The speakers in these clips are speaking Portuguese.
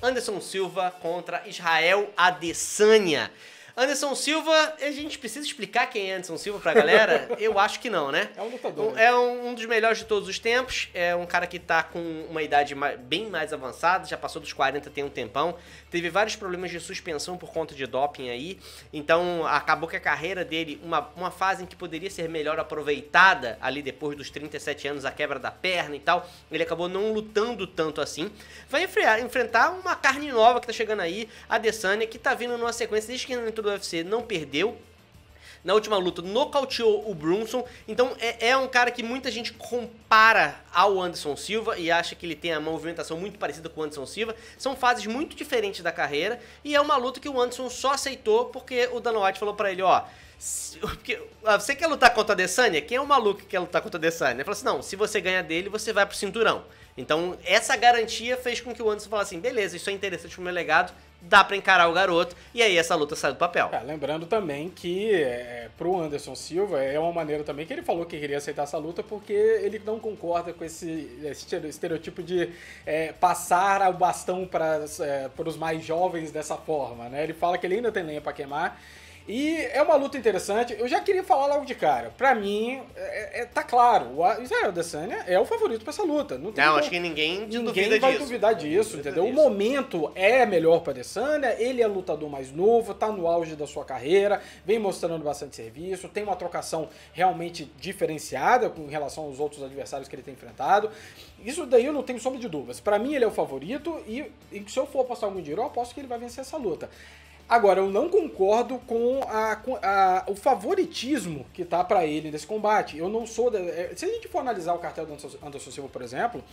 Anderson Silva contra Israel Adesanya. Anderson Silva, a gente precisa explicar quem é Anderson Silva pra galera? Eu acho que não, né? É um lutador. É um dos melhores de todos os tempos. É um cara que tá com uma idade bem mais avançada, já passou dos 40 tem um tempão. Teve vários problemas de suspensão por conta de doping aí. Então acabou que a carreira dele, uma fase em que poderia ser melhor aproveitada, ali depois dos 37 anos, a quebra da perna e tal, ele acabou não lutando tanto assim. Vai enfrentar uma carne nova que tá chegando aí, a Adesanya, que tá vindo numa sequência desde que entrou do UFC, não perdeu. Na última luta, nocauteou o Brunson. Então é um cara que muita gente compara ao Anderson Silva e acha que ele tem a movimentação muito parecida com o Anderson Silva. São fases muito diferentes da carreira e é uma luta que o Anderson só aceitou porque o Dana White falou pra ele, ó, você quer lutar contra a Adesanya? Quem é o maluco que quer lutar contra a Adesanya? Ele falou assim, não, se você ganhar dele, você vai pro cinturão. Então essa garantia fez com que o Anderson falasse assim, beleza, isso é interessante pro meu legado, dá pra encarar o garoto, e aí essa luta sai do papel. Lembrando também que pro Anderson Silva é uma maneira também que ele falou que queria aceitar essa luta porque ele não concorda com esse estereotipo de passar o bastão para os mais jovens dessa forma, né? Ele fala que ele ainda tem lenha pra queimar. E é uma luta interessante. Eu já queria falar logo de cara. Pra mim, tá claro. O Israel Adesanya é o favorito pra essa luta. Não, acho que ninguém vai duvidar disso, entendeu? O momento é melhor pra Adesanya. Ele é lutador mais novo, tá no auge da sua carreira, vem mostrando bastante serviço, tem uma trocação realmente diferenciada com relação aos outros adversários que ele tem enfrentado. Isso daí eu não tenho sombra de dúvidas. Pra mim, ele é o favorito e se eu for apostar algum dinheiro, eu aposto que ele vai vencer essa luta. Agora, eu não concordo com o favoritismo que tá pra ele nesse combate. Eu não sou... se a gente for analisar o cartel do Anderson Silva, por exemplo,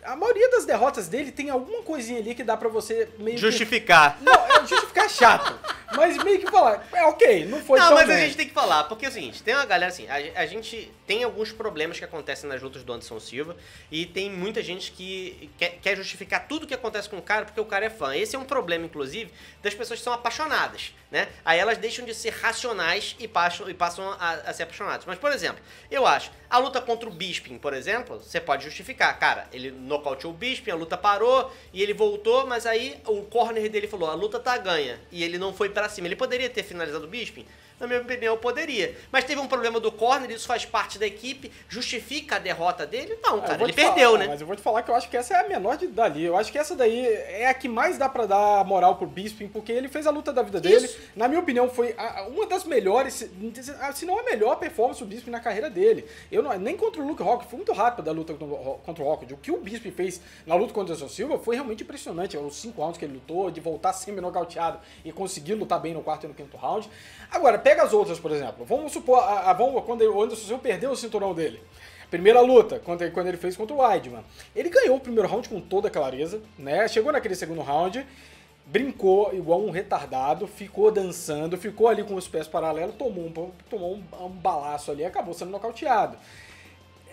a maioria das derrotas dele tem alguma coisinha ali que dá pra você meio justificar. Que... Não, justificar é chato. Mas meio que falar, ok, não foi tão Não, mas bem. A gente tem que falar, porque é o seguinte, tem uma galera assim, a gente tem alguns problemas que acontecem nas lutas do Anderson Silva e tem muita gente que quer justificar tudo que acontece com o cara porque o cara é fã. Esse é um problema, inclusive, das pessoas que são apaixonadas, né? Aí elas deixam de ser racionais e passam a ser apaixonadas. Mas, por exemplo, eu acho, a luta contra o Bisping, por exemplo, você pode justificar. Cara, ele nocauteou o Bisping, a luta parou e ele voltou, mas aí o corner dele falou, a luta tá ganha. E ele não foi pra cima. Ele poderia ter finalizado o Bisping? Na minha opinião, poderia. Mas teve um problema do corner, isso faz parte da equipe, justifica a derrota dele? Não, cara, ele perdeu, né? Mas eu vou te falar que eu acho que essa é a menor dali. Eu acho que essa daí é a que mais dá pra dar moral pro Bisping, porque ele fez a luta da vida dele. Na minha opinião, foi uma das melhores, se não a melhor performance do Bisping na carreira dele. Nem contra o Luke Rockhold, foi muito rápido a luta contra o Rockhold. O que o Bisping fez na luta contra o Anderson Silva foi realmente impressionante. Os 5 rounds que ele lutou, de voltar semi-nocauteado e conseguir lutar bem no 4º e no 5º round. Agora, pega as outras, por exemplo. Vamos supor, quando o Anderson Silva perdeu o cinturão dele. Primeira luta, quando ele fez contra o Weidman. Ele ganhou o primeiro round com toda clareza, né? Chegou naquele segundo round, brincou igual um retardado, ficou dançando, ficou ali com os pés paralelos, tomou um balaço ali e acabou sendo nocauteado.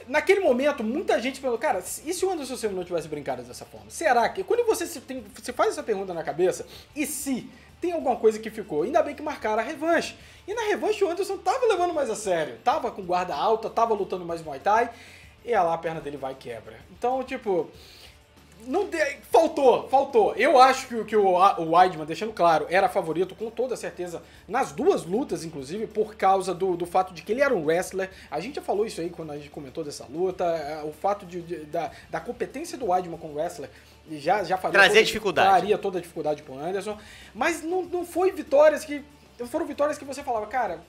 Naquele momento, muita gente falou, cara, e se o Anderson Silva não tivesse brincado dessa forma? Será que... Quando você faz essa pergunta na cabeça, e se... Tem alguma coisa que ficou. Ainda bem que marcaram a revanche. E na revanche o Anderson tava levando mais a sério. Tava com guarda alta, tava lutando mais Muay Thai. E lá a perna dele vai e quebra. Então, tipo... Faltou. Eu acho que o Weidman, deixando claro, era favorito com toda certeza nas duas lutas, inclusive, por causa do fato de que ele era um wrestler. A gente já falou isso aí quando a gente comentou dessa luta. O fato da competência do Weidman como wrestler já faria toda a dificuldade pro Anderson. Mas não foi vitórias que... Foram vitórias que você falava, cara,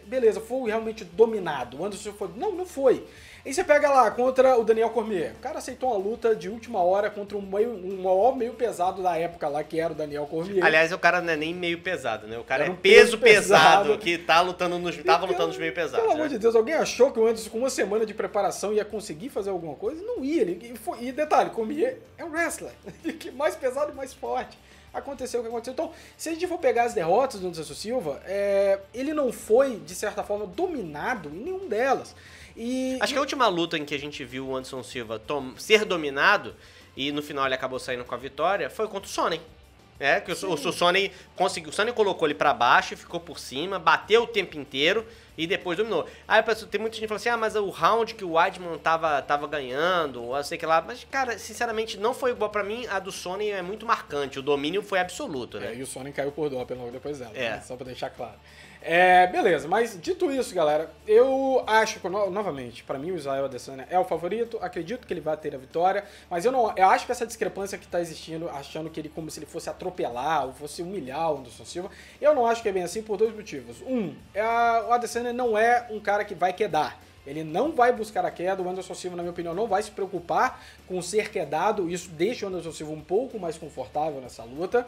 beleza, foi realmente dominado. O Anderson foi... Não foi. Aí você pega lá contra o Daniel Cormier. O cara aceitou uma luta de última hora contra um maior meio pesado da época lá, que era o Daniel Cormier. Aliás, o cara não é nem meio pesado, né? O cara é peso pesado que tava lutando nos meio pesados. Pelo amor de Deus, alguém achou que o Anderson com uma semana de preparação ia conseguir fazer alguma coisa? Não ia. E detalhe, Cormier é um wrestler. Mais pesado e mais forte. Aconteceu o que aconteceu. Então, se a gente for pegar as derrotas do Anderson Silva, ele não foi, de certa forma, dominado em nenhum delas. Acho que a última luta em que a gente viu o Anderson Silva ser dominado, e no final ele acabou saindo com a vitória, foi contra o Sonnen. Que o Sonny conseguiu. O Sonny colocou ele pra baixo, ficou por cima, bateu o tempo inteiro e depois dominou. Aí tem muita gente que fala assim, mas o round que o Weidman tava ganhando, ou sei que lá. Mas, cara, sinceramente, não foi igual pra mim. A do Sonny é muito marcante. O domínio foi absoluto, né? E o Sonny caiu por doping logo depois dela, né? Só pra deixar claro. Beleza, mas dito isso, galera, eu acho que, novamente, pra mim o Israel Adesanya é o favorito, acredito que ele vai ter a vitória, mas eu acho que essa discrepância que tá existindo, achando que ele como se ele fosse atropelar ou fosse humilhar o Anderson Silva, eu não acho que é bem assim por dois motivos. O Adesanya não é um cara que vai quedar. Ele não vai buscar a queda, o Anderson Silva, na minha opinião, não vai se preocupar com ser quedado, isso deixa o Anderson Silva um pouco mais confortável nessa luta.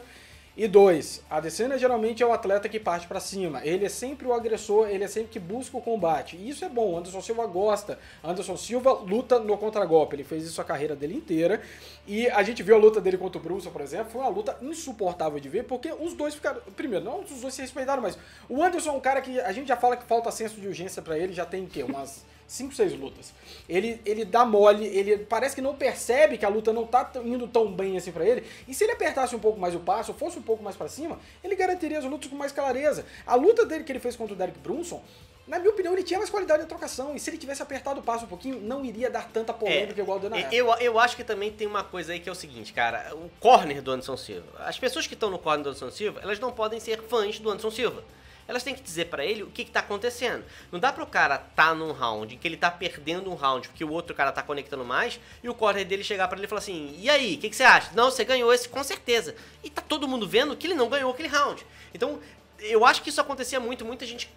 E 2, a Adesanya geralmente é o atleta que parte pra cima, ele é sempre o agressor, ele é sempre que busca o combate, e isso é bom, Anderson Silva gosta, Anderson Silva luta no contragolpe, ele fez isso a carreira dele inteira, e a gente viu a luta dele contra o Brunson, por exemplo, foi uma luta insuportável de ver, porque os dois ficaram, primeiro, não os dois se respeitaram, mas o Anderson é um cara que a gente já fala que falta senso de urgência pra ele, já tem o quê? Umas 5, 6 lutas. Ele dá mole, ele parece que não percebe que a luta não tá indo tão bem assim pra ele. E se ele apertasse um pouco mais o passo, ou fosse um pouco mais pra cima, ele garantiria as lutas com mais clareza. A luta dele que ele fez contra o Derek Brunson, na minha opinião, ele tinha mais qualidade na trocação. E se ele tivesse apertado o passo um pouquinho, não iria dar tanta polêmica igual deu na época. Eu acho que também tem uma coisa aí que é o seguinte, cara. O corner do Anderson Silva. As pessoas que estão no corner do Anderson Silva, elas não podem ser fãs do Anderson Silva. Elas têm que dizer pra ele o que tá acontecendo. Não dá pro cara tá num round em que ele tá perdendo um round porque o outro cara tá conectando mais e o corner dele chegar pra ele e falar assim, e aí, o que você acha? Não, você ganhou esse com certeza. E tá todo mundo vendo que ele não ganhou aquele round. Então, eu acho que isso acontecia muito. Muita gente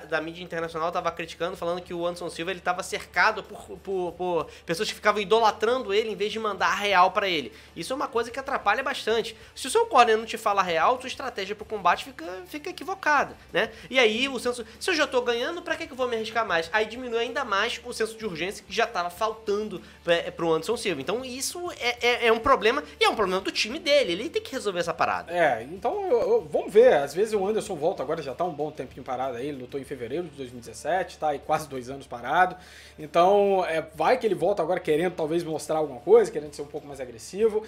da mídia internacional tava criticando, falando que o Anderson Silva ele tava cercado por pessoas que ficavam idolatrando ele em vez de mandar a real pra ele. Isso é uma coisa que atrapalha bastante. Se o seu corner não te fala a real, sua estratégia pro combate fica equivocada, né? E aí o senso, se eu já tô ganhando, pra que eu vou me arriscar mais? Aí diminui ainda mais o senso de urgência que já tava faltando pro Anderson Silva. Então isso é um problema, e é um problema do time dele. Ele tem que resolver essa parada. Então vamos ver. Às vezes o Anderson volta agora, já tá um bom tempinho parado aí, ele lutou em fevereiro de 2017, tá aí quase 2 anos parado, então vai que ele volta agora querendo talvez mostrar alguma coisa, querendo ser um pouco mais agressivo.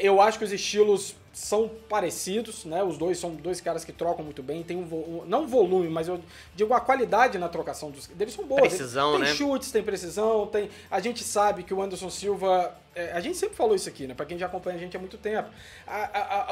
Eu acho que os estilos são parecidos, né? Os dois são dois caras que trocam muito bem, tem não volume, mas eu digo a qualidade na trocação deles são boas. Precisão, tem chutes, tem precisão, a gente sabe que o Anderson Silva, a gente sempre falou isso aqui, né? Pra quem já acompanha a gente há muito tempo,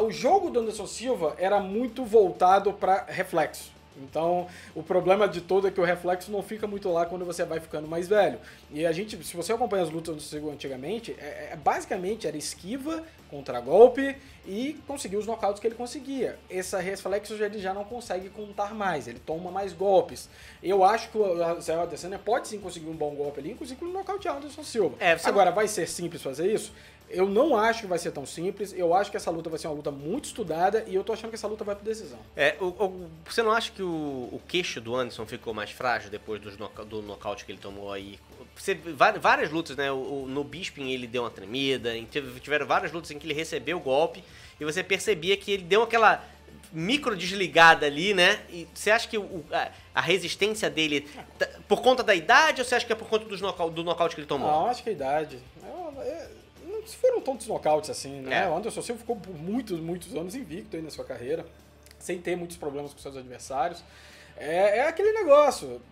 o jogo do Anderson Silva era muito voltado para reflexo. Então, o problema de todo é que o reflexo não fica muito lá quando você vai ficando mais velho. E a gente, se você acompanha as lutas do Silva antigamente, basicamente era esquiva, contragolpe e conseguir os nocautes que ele conseguia. Esse reflexo ele já não consegue contar mais, ele toma mais golpes. Eu acho que o Israel Adesanya pode sim conseguir um bom golpe ali, inclusive nocautear o Anderson Silva. Agora, vai ser simples fazer isso? Eu não acho que vai ser tão simples, eu acho que essa luta vai ser uma luta muito estudada e eu tô achando que essa luta vai pra decisão. Você não acha que o queixo do Anderson ficou mais frágil depois do nocaute que ele tomou aí? Várias lutas, né? No Bisping ele deu uma tremida, tiveram várias lutas em que ele recebeu o golpe e você percebia que ele deu aquela micro desligada ali, né? E você acha que a resistência dele por conta da idade ou você acha que é por conta do nocaute que ele tomou? Não, acho que é a idade. Não foram tantos nocautes assim, né? O Anderson Silva ficou por muitos anos invicto aí na sua carreira, sem ter muitos problemas com seus adversários. É aquele negócio.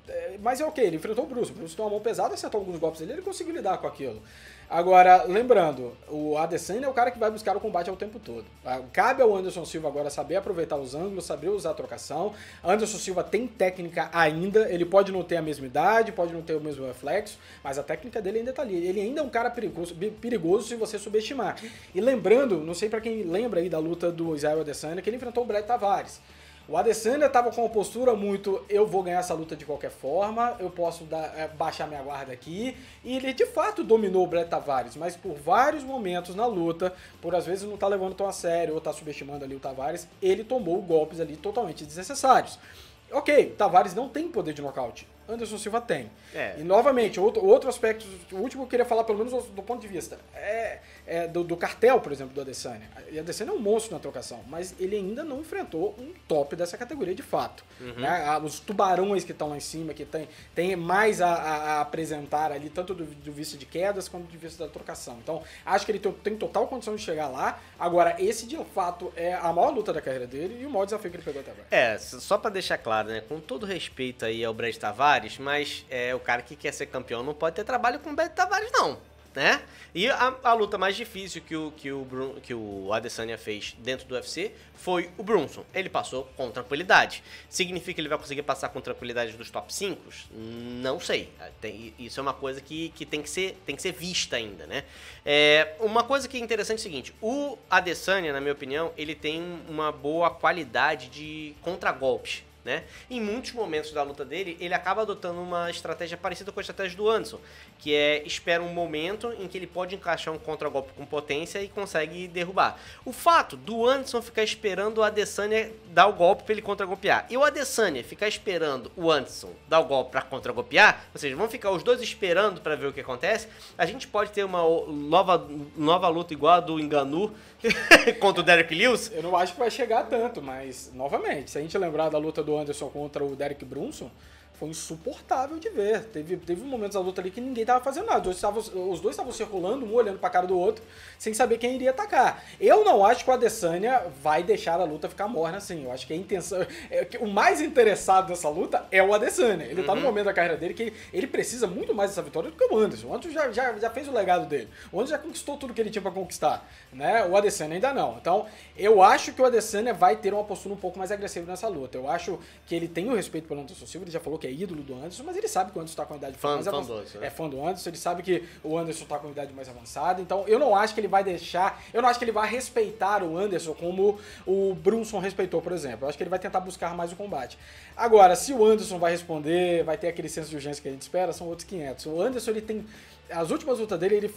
Mas ele enfrentou o Bruce tem uma mão pesada, acertou alguns golpes dele, ele conseguiu lidar com aquilo. Agora, lembrando, o Adesanya é o cara que vai buscar o combate ao tempo todo. Cabe ao Anderson Silva agora saber aproveitar os ângulos, saber usar a trocação. Anderson Silva tem técnica ainda, ele pode não ter a mesma idade, pode não ter o mesmo reflexo, mas a técnica dele ainda tá ali. Ele ainda é um cara perigoso se você subestimar. E lembrando, não sei pra quem lembra aí da luta do Israel Adesanya, que ele enfrentou o Brett Tavares. O Adesanya estava com uma postura muito, eu vou ganhar essa luta de qualquer forma, eu posso baixar minha guarda aqui, e ele de fato dominou o Brett Tavares, mas por vários momentos na luta, por às vezes não estar levando tão a sério, ou tá subestimando ali o Tavares, ele tomou golpes ali totalmente desnecessários. Ok, Tavares não tem poder de nocaute, Anderson Silva tem. E novamente, outro aspecto, o último que eu queria falar, pelo menos do ponto de vista, do cartel, por exemplo, do Adesanya. E o Adesanya é um monstro na trocação, mas ele ainda não enfrentou um top dessa categoria de fato. Né? Os tubarões que estão lá em cima, que tem mais a apresentar ali, tanto do vista de quedas quanto do vista da trocação. Então, acho que ele tem total condição de chegar lá. Agora, esse de fato é a maior luta da carreira dele e o maior desafio que ele pegou até agora. Só pra deixar claro, né? Com todo respeito aí ao Brad Tavares, mas o cara que quer ser campeão não pode ter trabalho com o Brad Tavares, não. Né? E a luta mais difícil que o Adesanya fez dentro do UFC foi o Brunson. Ele passou com tranquilidade. Significa que ele vai conseguir passar com tranquilidade dos top 5? Não sei. Isso é uma coisa que tem que ser vista ainda, né? Uma coisa que é interessante é o seguinte: o Adesanya, na minha opinião, ele tem uma boa qualidade de contragolpes. Né? Em muitos momentos da luta dele, ele acaba adotando uma estratégia parecida com a estratégia do Anderson, que espera um momento em que ele pode encaixar um contragolpe com potência e consegue derrubar. O fato do Anderson ficar esperando o Adesanya dar o golpe para ele contragolpear e o Adesanya ficar esperando o Anderson dar o golpe para contragolpear, ou seja, vão ficar os dois esperando para ver o que acontece, a gente pode ter uma nova luta igual a do Ngannou contra o Derrick Lewis. Eu não acho que vai chegar tanto, mas, novamente, se a gente lembrar da luta do Anderson contra o Derek Brunson, foi insuportável de ver. Teve momentos da luta ali que ninguém tava fazendo nada. Os dois estavam circulando, um olhando pra cara do outro, sem saber quem iria atacar. Eu não acho que o Adesanya vai deixar a luta ficar morna assim. Eu acho que a intenção... o mais interessado nessa luta é o Adesanya. Ele tá no momento da carreira dele que ele precisa muito mais dessa vitória do que o Anderson. O Anderson já fez o legado dele. O Anderson já conquistou tudo que ele tinha pra conquistar. Né? O Adesanya ainda não. Então, eu acho que o Adesanya vai ter uma postura um pouco mais agressiva nessa luta. Eu acho que ele tem o respeito pelo Anderson Silva. Ele já falou que é ídolo do Anderson, mas ele sabe que o Anderson tá com a idade mais avançada. É fã do Anderson, ele sabe que o Anderson tá com a idade mais avançada, então eu não acho que ele vai deixar, eu não acho que ele vai respeitar o Anderson como o Brunson respeitou, por exemplo. Eu acho que ele vai tentar buscar mais o combate. Agora, se o Anderson vai responder, vai ter aquele senso de urgência que a gente espera, são outros 500. O Anderson, ele tem... As últimas lutas dele,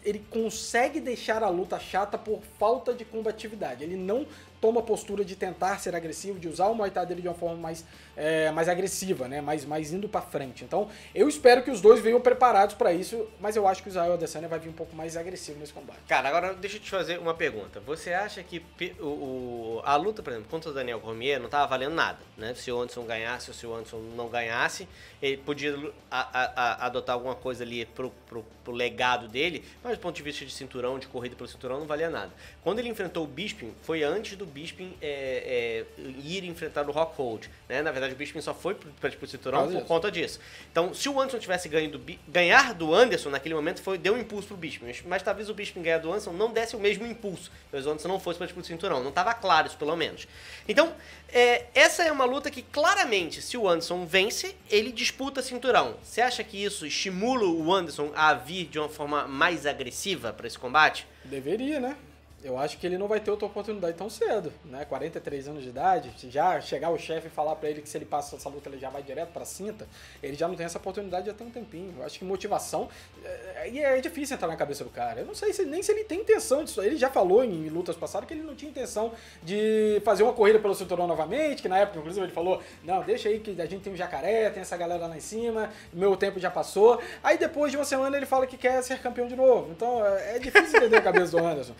ele consegue deixar a luta chata por falta de combatividade. Ele não toma a postura de tentar ser agressivo, de usar o Muay Thai dele de uma forma mais agressiva, né? mais indo pra frente. Então, eu espero que os dois venham preparados pra isso, mas eu acho que o Israel Adesanya vai vir um pouco mais agressivo nesse combate. Cara, agora deixa eu te fazer uma pergunta. Você acha que a luta, por exemplo, contra o Daniel Cormier não tava valendo nada, né? Se o Anderson ganhasse ou se o Anderson não ganhasse, ele podia adotar alguma coisa ali pro legado dele, mas do ponto de vista de cinturão, de corrida pelo cinturão, não valia nada. Quando ele enfrentou o Bisping, foi antes do Bisping ir enfrentar o Rockhold, né? Na verdade, o Bisping só foi pro cinturão por conta disso. Então, se o Anderson tivesse ganhar do Anderson naquele momento, deu um impulso pro Bisping, mas talvez o Bisping ganhar do Anderson não desse o mesmo impulso, talvez o Anderson não fosse para disputar o cinturão, não estava claro isso, pelo menos. Então, essa é uma luta que claramente, se o Anderson vence, ele disputa cinturão. Você acha que isso estimula o Anderson a vir de uma forma mais agressiva para esse combate? Deveria, né? Eu acho que ele não vai ter outra oportunidade tão cedo, né? 43 anos de idade, se já chegar o chefe e falar pra ele que se ele passa essa luta ele já vai direto pra cinta, ele já não tem essa oportunidade já tem um tempinho. Eu acho que motivação, e é difícil entrar na cabeça do cara. Eu não sei nem se ele tem intenção disso. Ele já falou em lutas passadas que ele não tinha intenção de fazer uma corrida pelo cinturão novamente, que na época, inclusive, ele falou, não, deixa aí que a gente tem um jacaré, tem essa galera lá em cima, meu tempo já passou. Aí depois de uma semana ele fala que quer ser campeão de novo. Então é difícil entender a cabeça do Anderson.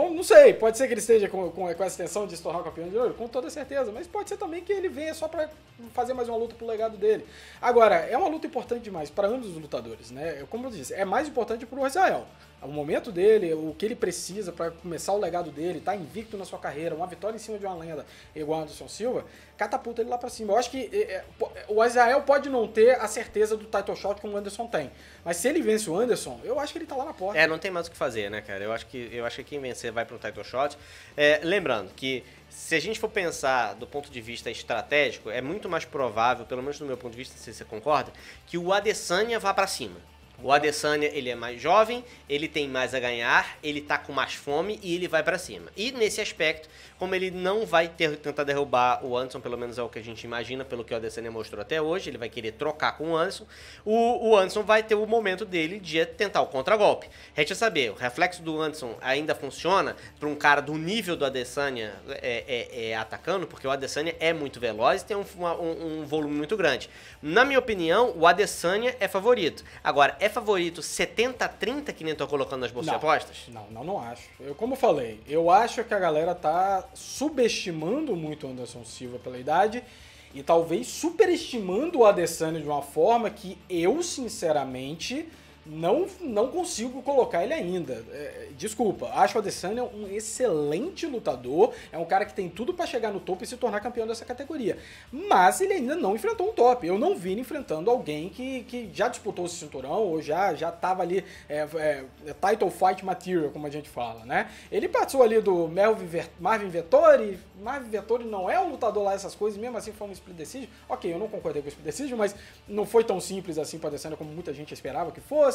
Não sei, pode ser que ele esteja com essa intenção de se tornar o campeão de ouro, com toda certeza, mas pode ser também que ele venha só pra fazer mais uma luta pro legado dele. Agora, é uma luta importante demais para ambos os lutadores, né? Como eu disse, é mais importante pro Israel. O momento dele, o que ele precisa para começar o legado dele, tá invicto na sua carreira, uma vitória em cima de uma lenda igual a Anderson Silva, catapulta ele lá pra cima. Eu acho que o Israel pode não ter a certeza do title shot como o Anderson tem, mas se ele vence o Anderson, eu acho que ele tá lá na porta. Não tem mais o que fazer, né, cara? Eu acho que quem vencer vai pro title shot. Lembrando que se a gente for pensar do ponto de vista estratégico, é muito mais provável, pelo menos do meu ponto de vista, se você concorda, que o Adesanya vá pra cima. O Adesanya, ele é mais jovem, ele tem mais a ganhar, ele tá com mais fome e ele vai pra cima. E nesse aspecto, como ele não vai tentar derrubar o Anderson, pelo menos é o que a gente imagina, pelo que o Adesanya mostrou até hoje, ele vai querer trocar com o Anderson, o Anderson vai ter o momento dele de tentar o contragolpe. Resta saber, o reflexo do Anderson ainda funciona para um cara do nível do Adesanya atacando, porque o Adesanya é muito veloz e tem um volume muito grande. Na minha opinião, o Adesanya é favorito. Agora, é favorito 70-30 que nem tô colocando nas bolsas de apostas? Não acho. Como eu falei, eu acho que a galera tá subestimando muito o Anderson Silva pela idade e talvez superestimando o Adesanya de uma forma que eu, sinceramente, não consigo colocar ele ainda. Desculpa, acho o Adesanya um excelente lutador, é um cara que tem tudo pra chegar no topo e se tornar campeão dessa categoria. Mas ele ainda não enfrentou um top. Eu não vi ele enfrentando alguém que já disputou esse cinturão ou já tava ali title fight material, como a gente fala, né? Ele passou ali do Marvin Vettori. Marvin Vettori não é um lutador lá, essas coisas, mesmo assim foi um split decision. Ok, eu não concordei com o split decision, mas não foi tão simples assim para Adesanya como muita gente esperava que fosse.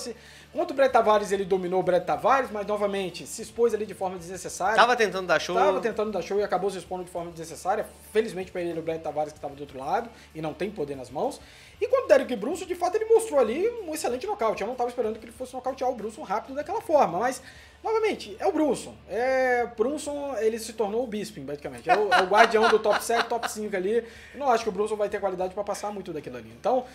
Contra o Brett Tavares, ele dominou o Brett Tavares, mas novamente se expôs ali de forma desnecessária. Tava tentando dar show E acabou se expondo de forma desnecessária. Felizmente para ele, o Brett Tavares que estava do outro lado e não tem poder nas mãos. E quando o Derek Brunson, de fato, ele mostrou ali um excelente nocaute. Eu não estava esperando que ele fosse nocautear o Brunson rápido daquela forma, mas, novamente, é o Brunson. Brunson, ele se tornou o Bisping, basicamente. É o guardião do top 7, top 5 ali. Eu não acho que o Brunson vai ter qualidade para passar muito daquilo ali. Então,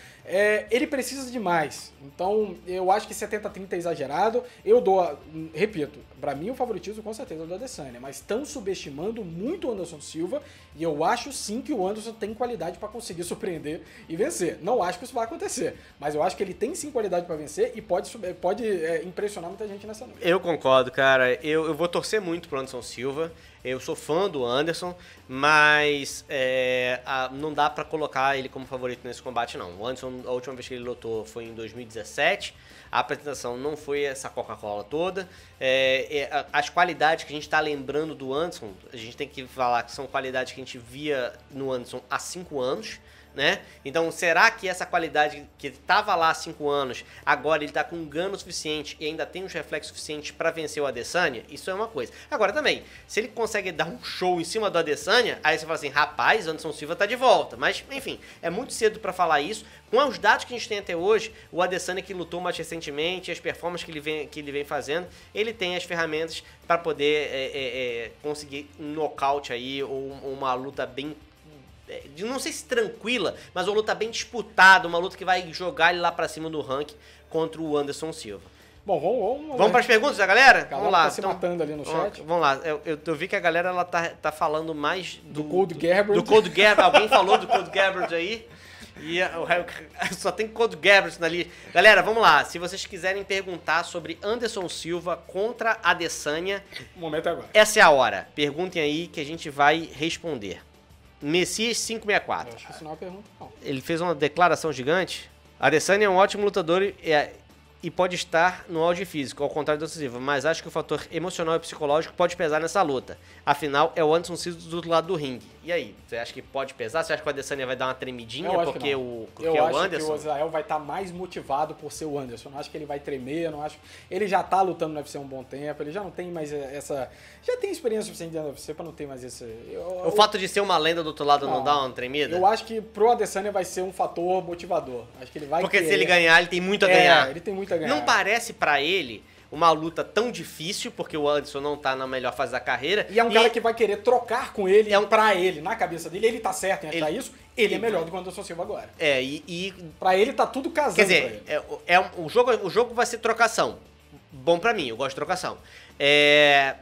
ele precisa de mais. Então, eu acho que 70-30 é exagerado. Repito, para mim o favoritismo com certeza é o do Adesanya, mas estão subestimando muito o Anderson Silva e eu acho sim que o Anderson tem qualidade para conseguir surpreender e vencer. Não acho que isso vai acontecer, mas eu acho que ele tem sim qualidade para vencer e pode impressionar muita gente nessa noite. Eu concordo, cara. Eu vou torcer muito pro Anderson Silva. Eu sou fã do Anderson, mas não dá pra colocar ele como favorito nesse combate, não. O Anderson, a última vez que ele lutou foi em 2017. A apresentação não foi essa Coca-Cola toda. As qualidades que a gente tá lembrando do Anderson, a gente tem que falar que são qualidades que a gente via no Anderson há 5 anos. Né? Então, será que essa qualidade que estava lá há 5 anos, agora ele está com um gano suficiente e ainda tem os reflexos suficientes para vencer o Adesanya? Isso é uma coisa. Agora também, se ele consegue dar um show em cima do Adesanya, aí você fala assim, rapaz, Anderson Silva está de volta. Mas, enfim, é muito cedo para falar isso. Com os dados que a gente tem até hoje, o Adesanya que lutou mais recentemente, as performances que ele vem fazendo, ele tem as ferramentas para poder conseguir um nocaute aí, ou uma luta bem, não sei se tranquila, mas uma luta bem disputada, uma luta que vai jogar ele lá pra cima no ranking contra o Anderson Silva. Bom, vamos para as perguntas da galera? Vamos lá. Tá se matando ali no chat. Vamos lá. Eu vi que a galera ela tá falando mais do Code Garbrandt. Do Code Garbrandt. Alguém falou do Code Garbrandt aí? E só tem Code Garbrandt na lista. Galera, vamos lá. Se vocês quiserem perguntar sobre Anderson Silva contra Adesanya, o momento é agora. Essa é a hora. Perguntem aí que a gente vai responder. Messias 564. Eu acho que isso não é uma pergunta, não. Ele fez uma declaração gigante. Adesanya é um ótimo lutador e pode estar no auge físico, ao contrário do Anderson Silva, mas acho que o fator emocional e psicológico pode pesar nessa luta. Afinal, é o Anderson Silva do outro lado do ringue. E aí, você acha que pode pesar? Você acha que o Adesanya vai dar uma tremidinha porque é o Anderson? Eu acho que o Israel vai estar mais motivado por ser o Anderson. Eu não acho que ele vai tremer, eu não acho. Ele já tá lutando no UFC há um bom tempo, ele já não tem mais essa. Já tem experiência suficiente no UFC pra não ter mais esse. O fato de ser uma lenda do outro lado não dá uma tremida? Eu acho que pro Adesanya vai ser um fator motivador. Acho que ele vai porque se ele ganhar, ele tem muito a ganhar. Ele tem muito a ganhar. Não parece pra ele uma luta tão difícil, porque o Anderson não tá na melhor fase da carreira. E é um cara que vai querer trocar com ele, pra ele, na cabeça dele, ele tá certo em achar isso, ele é melhor do que o Anderson Silva agora. Pra ele tá tudo casando. Quer dizer, o jogo vai ser trocação. Bom pra mim, eu gosto de trocação.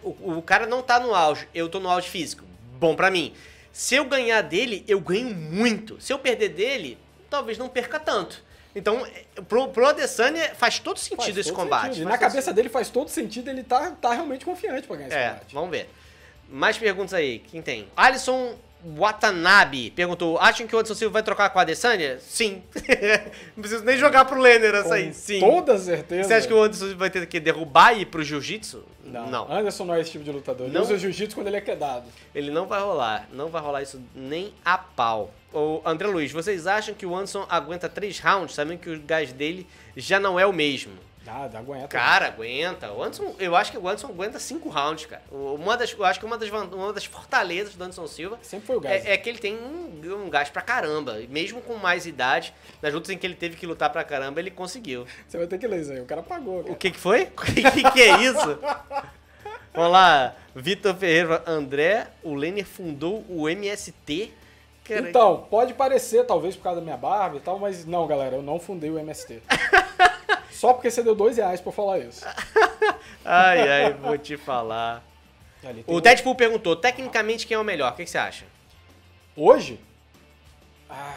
O cara não tá no auge, eu tô no auge físico. Bom pra mim. Se eu ganhar dele, eu ganho muito. Se eu perder dele, talvez não perca tanto. Então, pro Adesanya faz todo sentido esse combate. Na cabeça dele faz todo sentido, ele tá realmente confiante pra ganhar esse combate. Vamos ver. Mais perguntas aí, quem tem? Alisson Watanabe perguntou, acham que o Anderson Silva vai trocar com a Adesanya? Sim. Não preciso nem jogar pro Lenner essa aí. Sim. Toda certeza. Você acha que o Anderson vai ter que derrubar e ir pro jiu-jitsu? Não. Anderson não é esse tipo de lutador. Ele usa jiu-jitsu quando ele é quedado. Ele não vai rolar. Não vai rolar isso nem a pau. Ô, André Luiz, vocês acham que o Anderson aguenta 3 rounds, sabendo que o gás dele já não é o mesmo? Aguenta. Cara, aguenta. Eu acho que o Anderson aguenta 5 rounds, cara. Eu acho que uma das fortalezas do Anderson Silva sempre foi o gás. É que ele tem um gás pra caramba. Mesmo com mais idade, nas lutas em que ele teve que lutar pra caramba, ele conseguiu. Você vai ter que ler isso aí. O cara pagou. Cara. O que foi? O que é isso? Vamos lá. Vitor Ferreira, André, o Lenner fundou o MST. Cara, então, pode parecer, talvez por causa da minha barba e tal, mas não, galera, eu não fundei o MST. só porque você deu R$2 pra falar isso. Ai, vou te falar. O Deadpool perguntou, tecnicamente quem é o melhor? O que você acha? Hoje?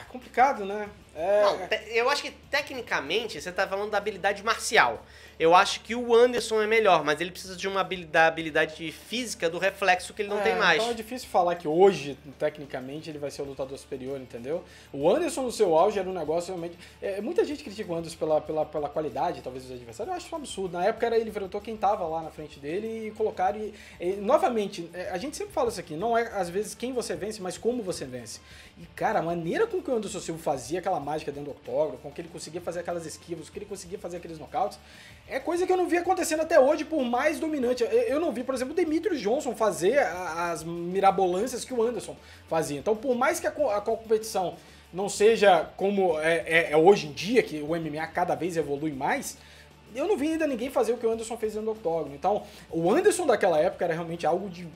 Complicado, né? Não, eu acho que tecnicamente você tá falando da habilidade marcial. Eu acho que o Anderson é melhor, mas ele precisa de uma habilidade física do reflexo que ele não tem mais. Então é difícil falar que hoje, tecnicamente, ele vai ser o lutador superior, entendeu? O Anderson no seu auge era um negócio realmente... muita gente critica o Anderson pela qualidade, talvez, dos adversários. Eu acho isso um absurdo. Na época ele enfrentou quem tava lá na frente dele e colocaram... novamente, a gente sempre fala isso aqui, não é às vezes quem você vence, mas como você vence. E, cara, a maneira com que o Anderson Silva fazia aquela mágica dentro do octógono, com que ele conseguia fazer aquelas esquivas, que ele conseguia fazer aqueles nocautes, é coisa que eu não vi acontecendo até hoje, por mais dominante. Eu não vi, por exemplo, o Demetrius Johnson fazer as mirabolâncias que o Anderson fazia. Então, por mais que a competição não seja como é hoje em dia, que o MMA cada vez evolui mais, eu não vi ainda ninguém fazer o que o Anderson fez dentro do octógono. Então, o Anderson daquela época era realmente algo de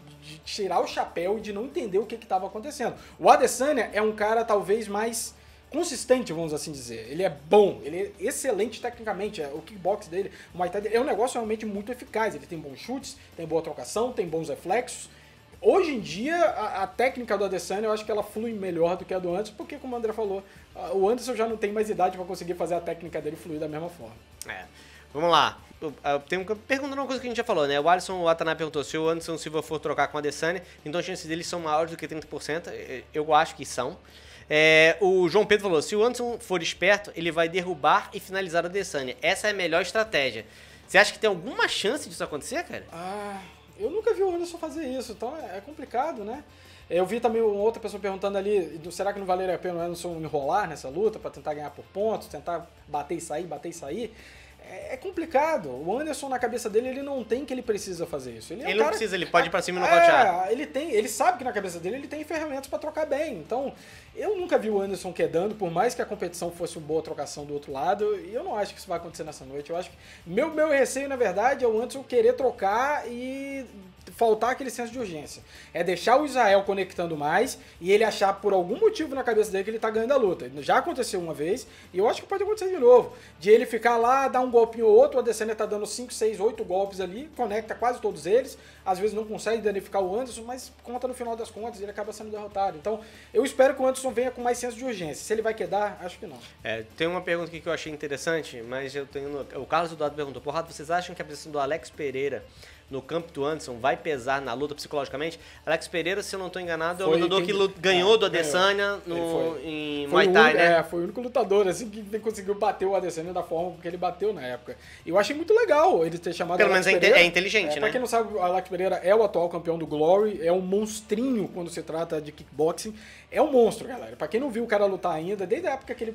tirar o chapéu e de não entender o que estava acontecendo. O Adesanya é um cara talvez mais consistente, vamos assim dizer. Ele é bom, ele é excelente tecnicamente. O kickbox dele, o Muay Thai dele, é um negócio realmente muito eficaz. Ele tem bons chutes, tem boa trocação, tem bons reflexos. Hoje em dia, a técnica do Adesanya, eu acho que ela flui melhor do que a do Anderson, porque, como o André falou, o Anderson já não tem mais idade para conseguir fazer a técnica dele fluir da mesma forma. Vamos lá. Tem perguntando uma coisa que a gente já falou, né? O Alisson Watanabe perguntou se o Anderson Silva for trocar com a Adesanya, então as chances deles são maiores do que 30%. Eu acho que são. O João Pedro falou, se o Anderson for esperto, ele vai derrubar e finalizar o Adesanya. Essa é a melhor estratégia. Você acha que tem alguma chance disso acontecer, cara? Eu nunca vi o Anderson fazer isso, então é complicado, né? Eu vi também uma outra pessoa perguntando ali, será que não valeria a pena o Anderson enrolar nessa luta para tentar ganhar por pontos, tentar bater e sair? É complicado. O Anderson, na cabeça dele, ele não tem que ele precisa fazer isso. Ele não precisa, ele pode ir pra cima e nocautear. Ele sabe que na cabeça dele ele tem ferramentas pra trocar bem. Então, eu nunca vi o Anderson quedando, por mais que a competição fosse uma boa trocação do outro lado, e eu não acho que isso vai acontecer nessa noite. Eu acho que meu receio, na verdade, é o Anderson querer trocar e faltar aquele senso de urgência. É deixar o Israel conectando mais e ele achar por algum motivo na cabeça dele que ele tá ganhando a luta. Já aconteceu uma vez e eu acho que pode acontecer de novo. De ele ficar lá, dar um golpinho ou outro, o Adesanya tá dando 5, 6, 8 golpes ali, conecta quase todos eles, às vezes não consegue danificar o Anderson, mas conta no final das contas, ele acaba sendo derrotado. Então, eu espero que o Anderson venha com mais senso de urgência. Se ele vai quedar, acho que não. Tem uma pergunta aqui que eu achei interessante, mas o Carlos Eduardo perguntou, porra, vocês acham que a presença do Alex Pereira no campo do Anderson vai pesar na luta psicologicamente? Alex Pereira, se eu não estou enganado, é o lutador que ganhou do Adesanya em Muay Thai, né? Foi o único lutador assim, que conseguiu bater o Adesanya da forma que ele bateu na época. E eu achei muito legal ele ter chamado Pelo menos Pereira. É inteligente, né? Pra quem não sabe, o Alex Pereira é o atual campeão do Glory, é um monstrinho quando se trata de kickboxing. É um monstro, galera. Pra quem não viu o cara lutar ainda, desde a época que ele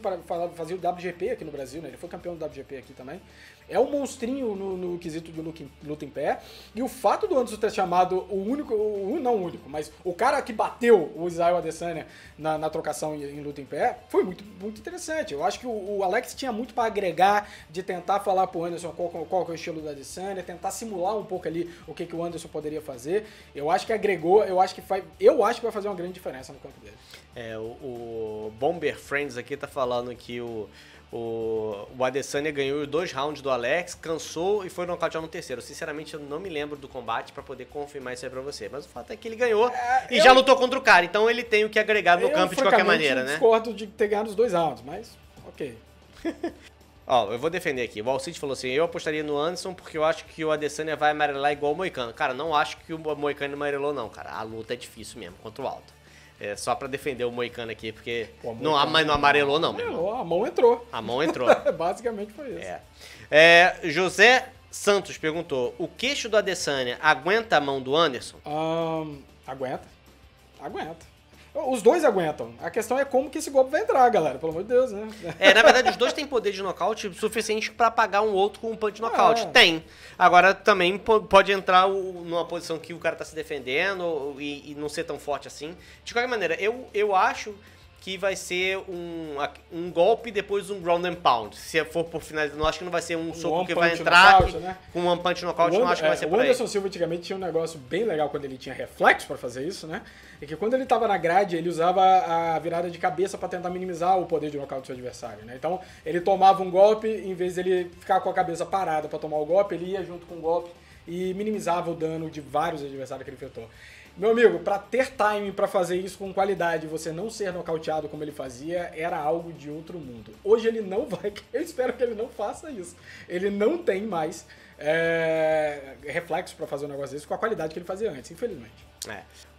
fazia o WGP aqui no Brasil, né? Ele foi campeão do WGP aqui também. É um monstrinho no quesito de luta em pé. E o fato do Anderson ter chamado não o único, mas o cara que bateu o Israel Adesanya na trocação em luta em pé, foi muito, muito interessante. Eu acho que o Alex tinha muito para agregar, de tentar falar pro Anderson qual é o estilo do Adesanya, tentar simular um pouco ali o que o Anderson poderia fazer. Eu acho que agregou, eu acho que vai fazer uma grande diferença no campo dele. O Bomber Friends aqui tá falando que o Adesanya ganhou 2 rounds do Alex, cansou e foi nocautear no terceiro. Sinceramente, eu não me lembro do combate pra poder confirmar isso aí pra você. Mas o fato é que ele ganhou e já lutou contra o cara. Então ele tem o que agregar no campo de qualquer maneira, né? Eu discordo de ter ganhado os 2 rounds, mas ok. Eu vou defender aqui. O Alcide falou assim, eu apostaria no Anderson porque eu acho que o Adesanya vai amarelar igual o Moicano. Cara, não acho que o Moicano amarelou não, cara. A luta é difícil mesmo, contra o Alto. Só pra defender o Moicano aqui, porque mas não amarelou não, meu irmão. A mão entrou. A mão entrou. Basicamente foi isso. José Santos perguntou, o queixo do Adesanya aguenta a mão do Anderson? Aguenta. Os dois aguentam. A questão é como que esse golpe vai entrar, galera. Pelo amor de Deus, né? Na verdade, os dois têm poder de nocaute suficiente pra apagar um outro com um punch nocaute. Tem. Agora, também pode entrar numa posição que o cara tá se defendendo e não ser tão forte assim. De qualquer maneira, eu acho que vai ser um golpe e depois um ground and pound. Se for por finalização, não acho que não vai ser um soco que vai entrar knockout, né? com um one punch knockout, não acho que vai ser por aí. O Anderson Silva antigamente tinha um negócio bem legal quando ele tinha reflexo pra fazer isso, né? É que quando ele tava na grade, ele usava a virada de cabeça pra tentar minimizar o poder de nocaute do seu adversário, né? Então, ele tomava um golpe, em vez dele ficar com a cabeça parada pra tomar o golpe, ele ia junto com o golpe e minimizava o dano de vários adversários que ele enfrentou. Meu amigo, pra ter timing pra fazer isso com qualidade e você não ser nocauteado como ele fazia, era algo de outro mundo. Hoje ele não vai, eu espero que ele não faça isso. Ele não tem mais reflexo pra fazer um negócio desse com a qualidade que ele fazia antes, infelizmente.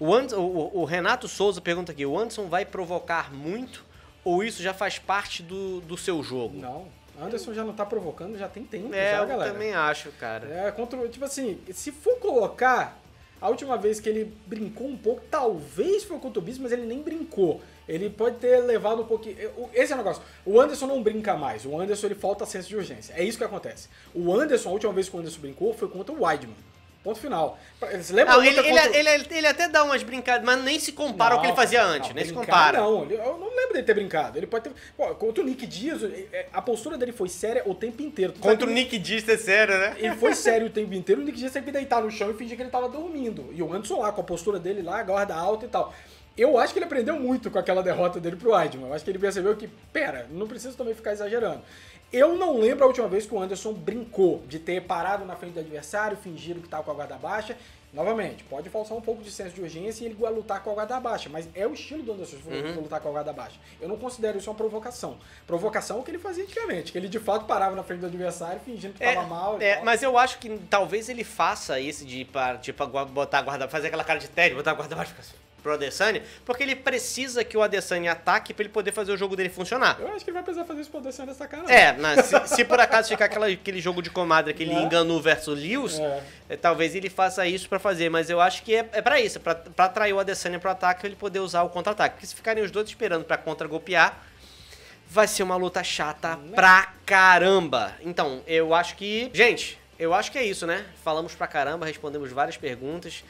O Renato Souza pergunta aqui, o Anderson vai provocar muito ou isso já faz parte do seu jogo? Não. Anderson já não tá provocando, já tem tempo, eu galera. Também acho, cara. Tipo assim, se for colocar, a última vez que ele brincou um pouco, talvez foi contra o Bispo, mas ele nem brincou. Ele pode ter levado um pouquinho... Esse é o negócio. O Anderson não brinca mais. O Anderson, ele falta senso de urgência. É isso que acontece. O Anderson, a última vez que o Anderson brincou foi contra o Weidman. Ponto final. Você lembra ele até dá umas brincadas, mas nem se compara ao que ele fazia antes. Nem se compara. Não, eu não lembro dele ter brincado. Ele pode ter... Pô, contra o Nick Diaz, a postura dele foi séria o tempo inteiro. Contra o Nick Diaz é sério, né? Ele foi sério o tempo inteiro. O Nick Diaz sempre deitar no chão e fingir que ele tava dormindo. E o Anderson lá, com a postura dele lá, guarda alta e tal. Eu acho que ele aprendeu muito com aquela derrota dele pro Weidman. Eu acho que ele percebeu que, não preciso também ficar exagerando. Eu não lembro a última vez que o Anderson brincou de ter parado na frente do adversário, fingido que estava com a guarda baixa. Novamente, pode faltar um pouco de senso de urgência e ele lutar com a guarda baixa, mas é o estilo do Anderson lutar com a guarda baixa. Eu não considero isso uma provocação. Provocação é o que ele fazia antigamente, que ele de fato parava na frente do adversário fingindo que estava mal e tal. Mas eu acho que talvez ele faça esse de botar a guarda, fazer aquela cara de tédio, botar a guarda baixa pro Adesanya, porque ele precisa que o Adesanya ataque pra ele poder fazer o jogo dele funcionar. Eu acho que ele vai precisar fazer isso pro Adesanya destacar, não. Se por acaso ficar aquele jogo de comadre, aquele Ngannou versus Lewis, talvez ele faça isso pra fazer, mas eu acho que é pra isso, pra atrair o Adesanya pro ataque, ele poder usar o contra-ataque, porque se ficarem os dois esperando pra contra-golpear, vai ser uma luta chata pra caramba. Então, eu acho que... Gente, eu acho que é isso, né? Falamos pra caramba, respondemos várias perguntas.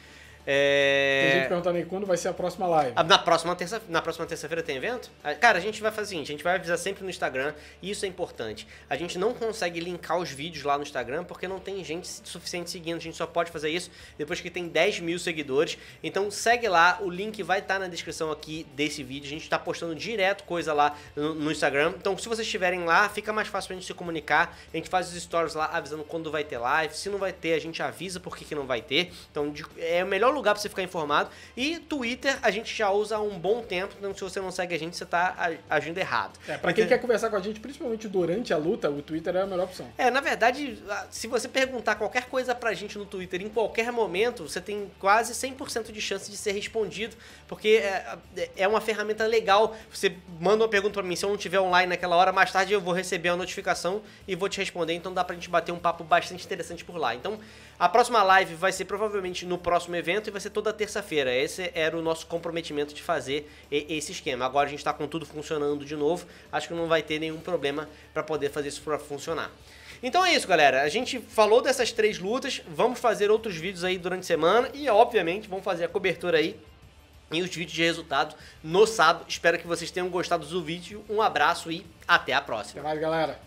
Tem gente perguntando aí quando vai ser a próxima live. Na próxima terça-feira tem evento? Cara, a gente vai fazer o seguinte, a gente vai avisar sempre no Instagram, e isso é importante. A gente não consegue linkar os vídeos lá no Instagram porque não tem gente suficiente seguindo, a gente só pode fazer isso depois que tem 10 mil seguidores. Então segue lá, o link vai estar na descrição aqui desse vídeo, a gente está postando direto coisa lá no Instagram. Então se vocês estiverem lá, fica mais fácil pra gente se comunicar, a gente faz os stories lá avisando quando vai ter live, se não vai ter a gente avisa por que não vai ter. Então é o melhor lugar pra você ficar informado. E Twitter a gente já usa há um bom tempo, então se você não segue a gente, você tá agindo errado. Pra quem quer conversar com a gente, principalmente durante a luta, o Twitter é a melhor opção. Na verdade, se você perguntar qualquer coisa pra gente no Twitter em qualquer momento, você tem quase 100% de chance de ser respondido, porque é uma ferramenta legal. Você manda uma pergunta pra mim, se eu não estiver online naquela hora, mais tarde eu vou receber a notificação e vou te responder, então dá pra gente bater um papo bastante interessante por lá. Então, a próxima live vai ser provavelmente no próximo evento e vai ser toda terça-feira. Esse era o nosso comprometimento de fazer esse esquema. Agora a gente está com tudo funcionando de novo. Acho que não vai ter nenhum problema para poder fazer isso para funcionar. Então é isso, galera. A gente falou dessas 3 lutas. Vamos fazer outros vídeos aí durante a semana. E, obviamente, vamos fazer a cobertura aí e os vídeos de resultado no sábado. Espero que vocês tenham gostado do vídeo. Um abraço e até a próxima. Até mais, galera.